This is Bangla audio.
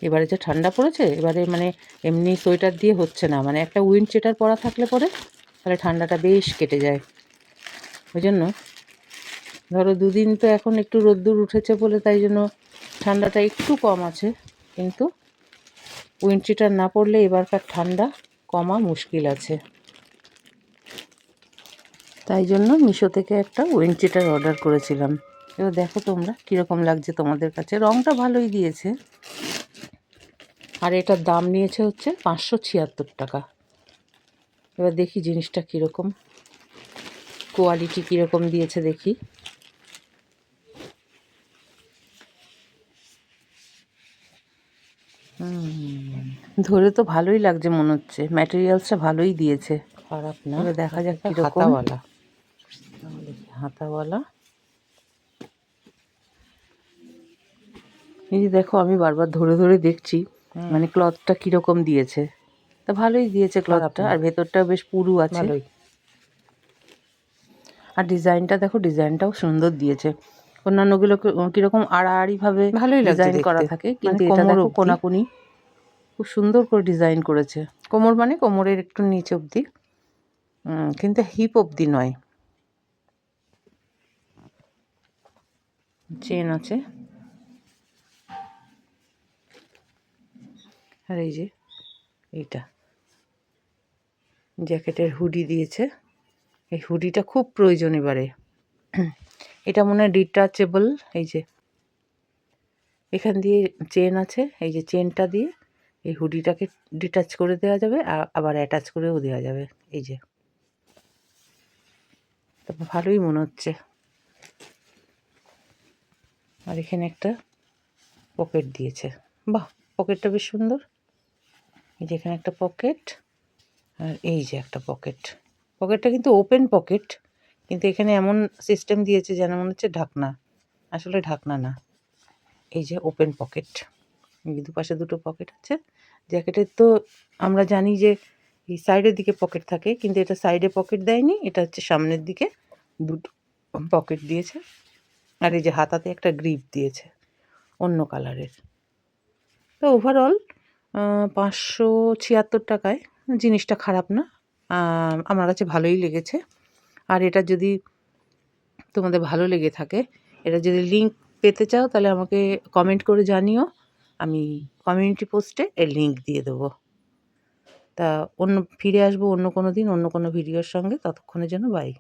এবারে যে ঠান্ডা পড়েছে, এবারে মানে এমনি সোয়েটার দিয়ে হচ্ছে না, মানে একটা উইন্ড চিটার পরা থাকলে পরে তাহলে ঠান্ডাটা বেশ কেটে যায়। ওই জন্য ধরো দুদিন তো এখন একটু রোদ্দুর উঠেছে বলে তাই জন্য ঠান্ডাটা একটু কম আছে, কিন্তু উইন্ড চিটার না পড়লে এবারকার ঠান্ডা কমা মুশকিল আছে। তাই জন্য মিশো থেকে একটা উইন্ড চিটার অর্ডার করেছিলাম। এবার দেখো তোমরা কীরকম লাগছে তোমাদের কাছে। রঙটা ভালোই দিয়েছে, আর এটার দাম নিয়েছে হচ্ছে 576 টাকা। এবার দেখি জিনিসটা কীরকম, কোয়ালিটি কীরকম দিয়েছে দেখি। ধরে তো ভালোই লাগছে মনে হচ্ছে, ম্যাটেরিয়ালসটা ভালোই দিয়েছে, খারাপ না। এবার দেখা যাক কীরকম। হাতাওয়ালা, হাতাওয়ালা। এই যে দেখো আমি বারবার ধরে ধরে দেখছি মানে ক্লথটা কীরকম দিয়েছে। তা ভালোই দিয়েছে ক্লথটা, আর ভেতরটাও বেশ পুরু আছে। আর ডিজাইনটা দেখো, ডিজাইনটাও সুন্দর দিয়েছে। অন্যান্যগুলো কীরকম আড়াআড়িভাবে ভালোই ডিজাইন করা থাকে, কিন্তু এটা দেখো কোনাকুনি খুব সুন্দর করে ডিজাইন করেছে। কোমর মানে কোমরের একটু নিচ অবধি, কিন্তু হিপ অবধি নয়। চেন আছে, আর এই যে এইটা জ্যাকেটের হুডি দিয়েছে। এই হুডিটা খুব প্রয়োজন এবারে। এটা মনে হয় ডিটাচেবল। এই যে এখান দিয়ে চেন আছে, এই যে চেনটা দিয়ে এই হুডিটাকে ডিটাচ করে দেওয়া যাবে, আর আবার অ্যাটাচ করেও দেওয়া যাবে। এই যে তবে ভালোই মনে হচ্ছে। আর এখানে একটা পকেট দিয়েছে, বাহ, পকেটটা বেশ সুন্দর। এই যে এখানে একটা পকেট, আর এই যে একটা পকেট। পকেটটা কিন্তু ওপেন পকেট, কিন্তু এখানে এমন সিস্টেম দিয়েছে যেন মনে হচ্ছে ঢাকনা, আসলে ঢাকনা না। এই যে ওপেন পকেট, এই দুপাশে দুটো পকেট আছে। জ্যাকেটের তো আমরা জানি যে এই সাইডের দিকে পকেট থাকে, কিন্তু এটা সাইডে পকেট দেয়নি, এটা হচ্ছে সামনের দিকে দুটো পকেট দিয়েছে। আর এই যে হাতাতে একটা গ্রিপ দিয়েছে অন্য কালারের। তো ওভারঅল 576 টাকায় জিনিসটা খারাপ না, আমার কাছে ভালোই লেগেছে। আর এটা যদি তোমাদের ভালো লেগে থাকে, এটা যদি লিঙ্ক পেতে চাও তাহলে আমাকে কমেন্ট করে জানিও, আমি কমিউনিটি পোস্টে এর লিঙ্ক দিয়ে দেবো। তা ফিরে আসবো অন্য কোনো দিন অন্য কোনো ভিডিওর সঙ্গে। ততক্ষণের জন্য বাই।